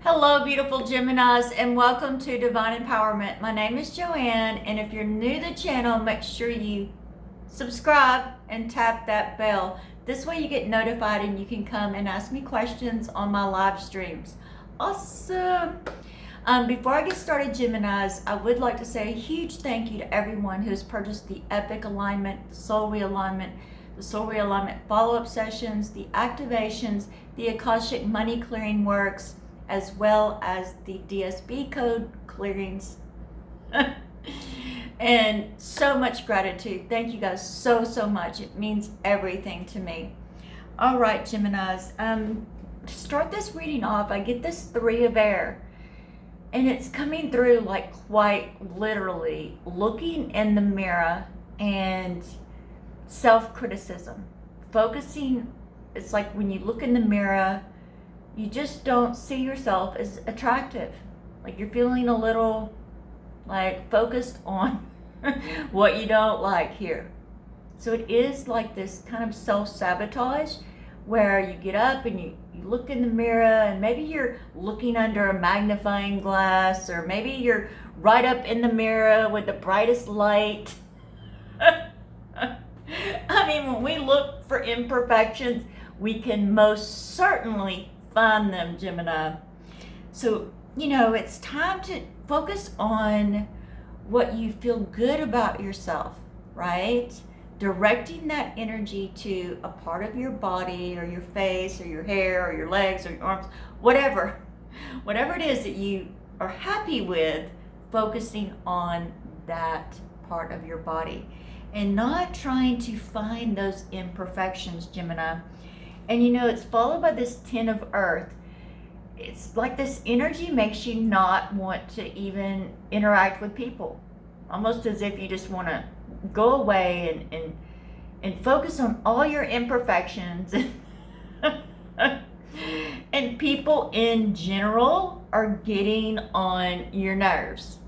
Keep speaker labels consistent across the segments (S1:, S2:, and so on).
S1: Hello, beautiful Geminis, and welcome to Divine Empowerment. My name is Joanne, and if you're new to the channel, make sure you subscribe and tap that bell. This way you get notified and you can come and ask me questions on my live streams. Awesome. Before I get started, Geminis, I would like to say a huge thank you to everyone who's purchased the Epic Alignment, the Soul Realignment follow-up sessions, the activations, the Akashic money clearing works, as well as the DSB code clearings. And so much gratitude. Thank you guys so much. It means everything to me. All right, Geminis. To start this reading off, I get this 3 of air. And it's coming through like quite literally looking in the mirror and self-criticism. Focusing, it's like when you look in the mirror, you just don't see yourself as attractive. Like you're feeling a little like focused on what you don't like here. So it is like this kind of self-sabotage where you get up and you look in the mirror and maybe you're looking under a magnifying glass, or maybe you're right up in the mirror with the brightest light. I mean, when we look for imperfections, we can most certainly find them, Gemini. So, it's time to focus on what you feel good about yourself, right? Directing that energy to a part of your body or your face or your hair or your legs or your arms, whatever it is that you are happy with, focusing on that part of your body and not trying to find those imperfections, Gemini. And it's followed by this 10 of earth. It's like this energy makes you not want to even interact with people. Almost as if you just want to go away and focus on all your imperfections. And people in general are getting on your nerves.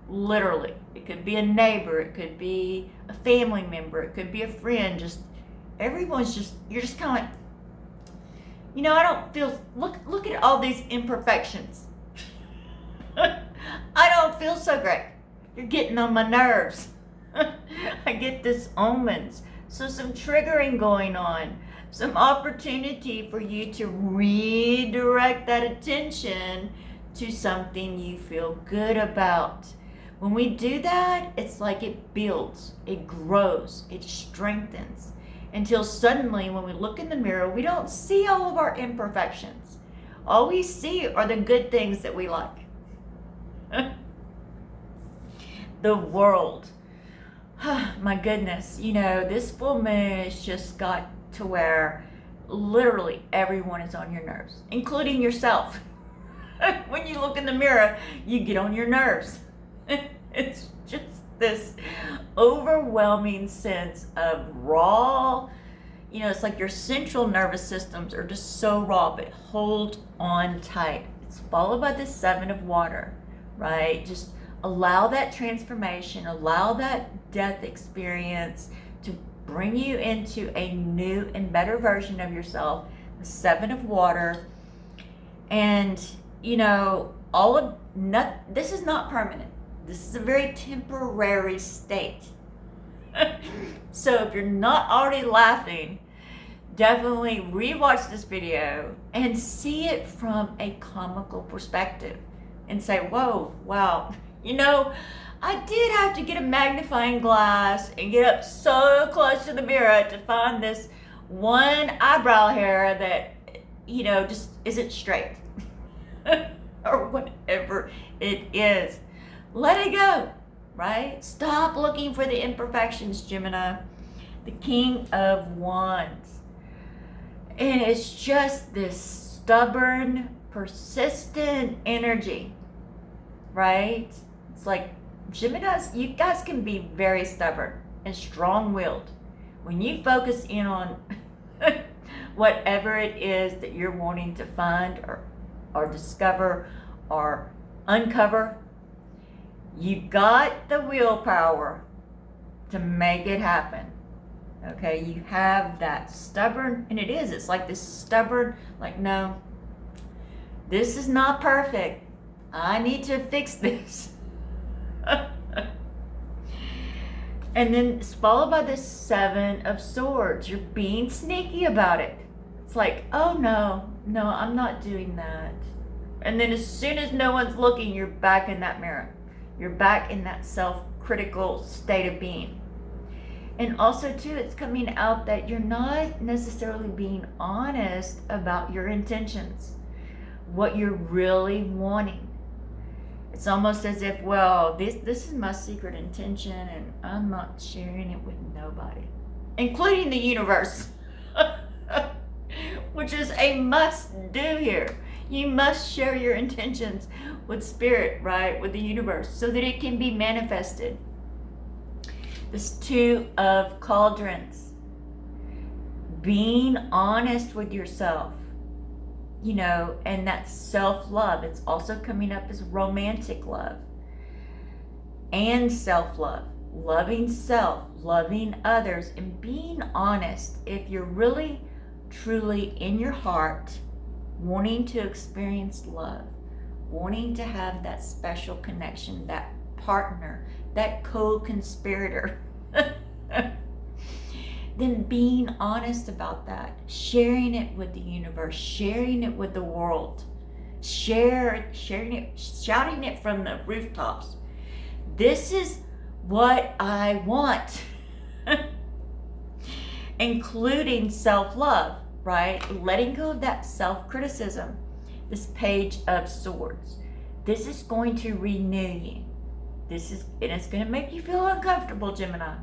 S1: Literally. It could be a neighbor, it could be a family member, it could be a friend. You're just kind of like, I don't feel, look at all these imperfections. I don't feel so great. You're getting on my nerves. I get this omens. So some triggering going on. Some opportunity for you to redirect that attention to something you feel good about. When we do that, it's like it builds, it grows, it strengthens. Until suddenly, when we look in the mirror, we don't see all of our imperfections. All we see are the good things that we like. The world. My goodness, this full moon has just got to where literally everyone is on your nerves, including yourself. When you look in the mirror, you get on your nerves. It's just this overwhelming sense of raw, it's like your central nervous systems are just so raw, but hold on tight. It's followed by the 7 of water, right? Just allow that transformation, allow that death experience to bring you into a new and better version of yourself. The 7 of water. And, this is not permanent. This is a very temporary state. So if you're not already laughing, definitely rewatch this video and see it from a comical perspective and say, whoa, wow. I did have to get a magnifying glass and get up so close to the mirror to find this one eyebrow hair that, just isn't straight. Or whatever it is. Let it go, right? Stop looking for the imperfections, Gemini. The King of Wands. And it's just this stubborn, persistent energy, right? It's like Geminis, you guys can be very stubborn and strong-willed. When you focus in on whatever it is that you're wanting to find or discover or uncover, you got the willpower to make it happen. Okay, you have that stubborn, and it's like this stubborn, like, no, This is not perfect. I need to fix this. And then it's followed by the 7 of Swords. You're being sneaky about it. It's like, oh no, I'm not doing that. And then as soon as no one's looking, you're back in that mirror. You're back in that self-critical state of being. And also too, it's coming out that you're not necessarily being honest about your intentions, what you're really wanting. It's almost as if, well, this is my secret intention and I'm not sharing it with nobody, including the universe, which is a must do here. You must share your intentions with spirit, right? With the universe, so that it can be manifested. This 2 of Cauldrons. Being honest with yourself. You know, and that self-love. It's also coming up as romantic love and self-love. Loving self, loving others, and being honest. If you're really, truly in your heart wanting to experience love, wanting to have that special connection, that partner, that co-conspirator, then being honest about that, sharing it with the universe, sharing it with the world, sharing it, shouting it from the rooftops. This is what I want. Including self-love, right? Letting go of that self-criticism. This Page of Swords. This is going to renew you. And it's going to make you feel uncomfortable, Gemini.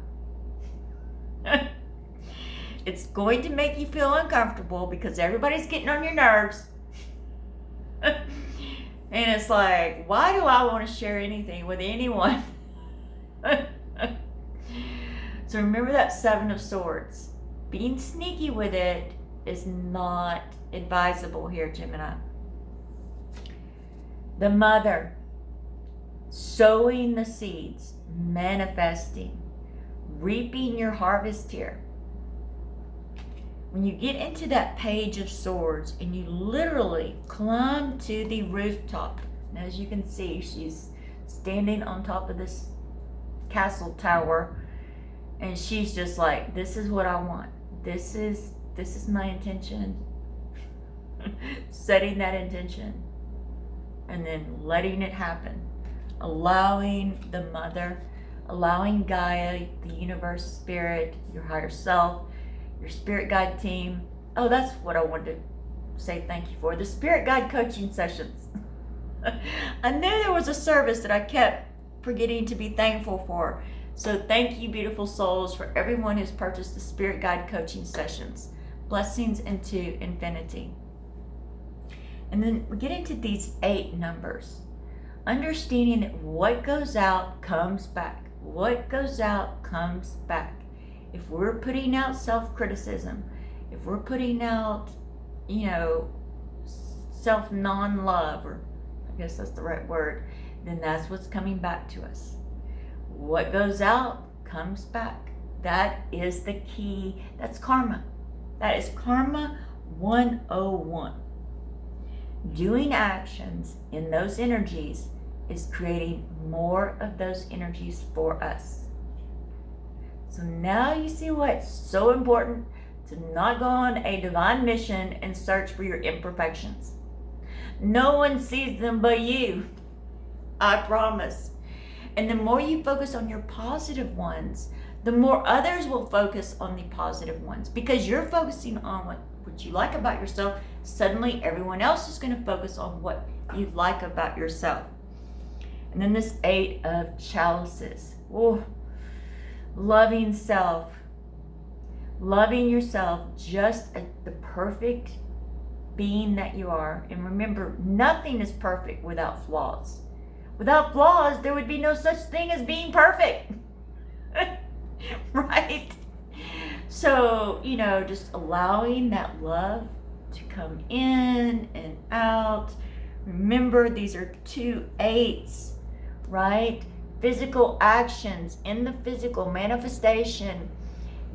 S1: It's going to make you feel uncomfortable because everybody's getting on your nerves. And it's like, why do I want to share anything with anyone? So remember that 7 of Swords. Being sneaky with it is not advisable here, Gemini. The Mother. Sowing the seeds. Manifesting. Reaping your harvest here. When you get into that Page of Swords and you literally climb to the rooftop, and as you can see, she's standing on top of this castle tower, and she's just like, this is what I want. This is my intention. Setting that intention and then letting it happen. Allowing the Mother, allowing Gaia, the universe, spirit, your higher self, your spirit guide team. Oh, that's what I wanted to say thank you for. The spirit guide coaching sessions. I knew there was a service that I kept forgetting to be thankful for. So thank you, beautiful souls, for everyone who's purchased the spirit guide coaching sessions. Blessings into infinity. And then we get into these 8 numbers. Understanding that what goes out comes back. What goes out comes back. If we're putting out self-criticism, if we're putting out, self-non-love, or I guess that's the right word, then that's what's coming back to us. What goes out comes back. That is the key. That's karma. That is karma 101. Doing actions in those energies is creating more of those energies for us. So now you see why it's so important to not go on a divine mission and search for your imperfections. No one sees them but you. I promise. And the more you focus on your positive ones, the more others will focus on the positive ones. Because you're focusing on what you like about yourself, suddenly everyone else is going to focus on what you like about yourself. And then this 8 of Chalices. Oh, loving self. Loving yourself just as the perfect being that you are. And remember, nothing is perfect without flaws. Without flaws, there would be no such thing as being perfect. Right? So, just allowing that love to come in and out. Remember, these are 2 8s, right? Physical actions in the physical manifestation.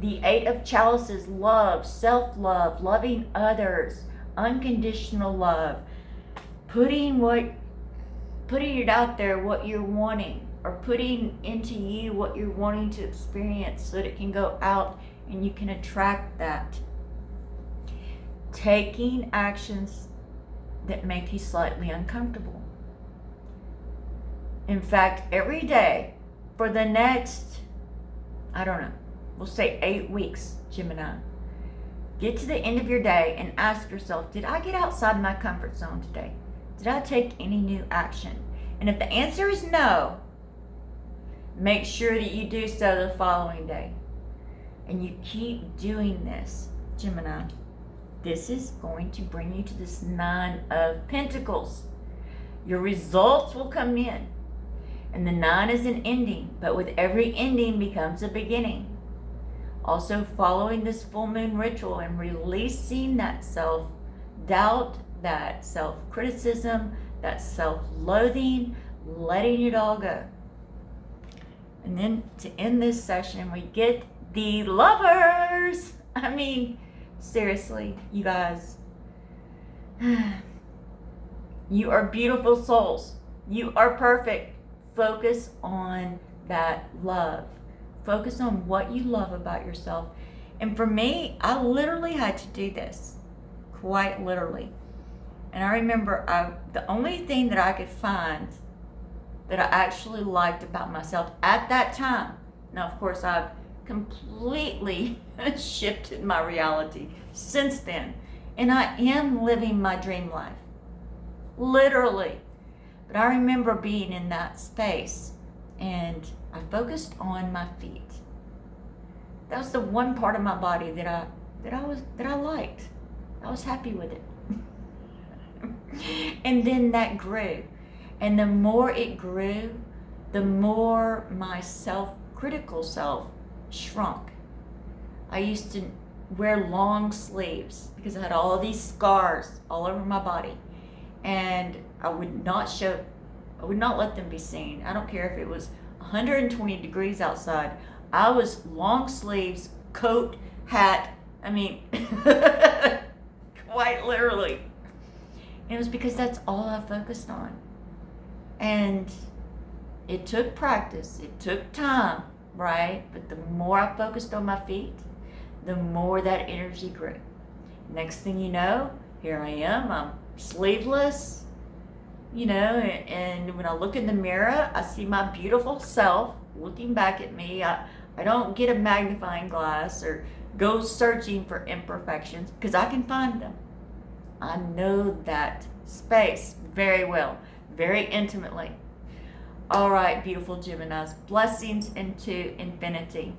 S1: The 8 of Chalices, love, self-love, loving others, unconditional love, putting it out there what you're wanting, or putting into you what you're wanting to experience so that it can go out and you can attract that. Taking actions that make you slightly uncomfortable. In fact, every day for the next, I don't know, we'll say 8 weeks, Gemini, get to the end of your day and ask yourself, did I get outside my comfort zone today? Did I take any new action? And if the answer is no, make sure that you do so the following day. And you keep doing this, Gemini. This is going to bring you to this 9 of Pentacles. Your results will come in. And the 9 is an ending, but with every ending becomes a beginning. Also following this full moon ritual and releasing that self-doubt, that self-criticism, that self-loathing, letting it all go. And then to end this session, we get the Lovers. I mean, seriously, you guys. You are beautiful souls. You are perfect. Focus on that love. Focus on what you love about yourself. And for me, I literally had to do this. Quite literally. And I remember the only thing that I could find that I actually liked about myself at that time. Now, of course, I've completely shifted my reality since then. And I am living my dream life. Literally. But I remember being in that space and I focused on my feet. That was the one part of my body that I liked. I was happy with it. And then that grew. And the more it grew, the more my self-critical self shrunk. I used to wear long sleeves because I had all of these scars all over my body. And I would not let them be seen. I don't care if it was 120 degrees outside. I was long sleeves, coat, hat. I mean, quite literally. And it was because that's all I focused on. And it took practice. It took time, right? But the more I focused on my feet, the more that energy grew. Next thing you know, here I am. I'm sleeveless, and when I look in the mirror, I see my beautiful self looking back at me. I don't get a magnifying glass or go searching for imperfections because I can find them. I know that space very well, very intimately. All right, beautiful Geminis, blessings into infinity.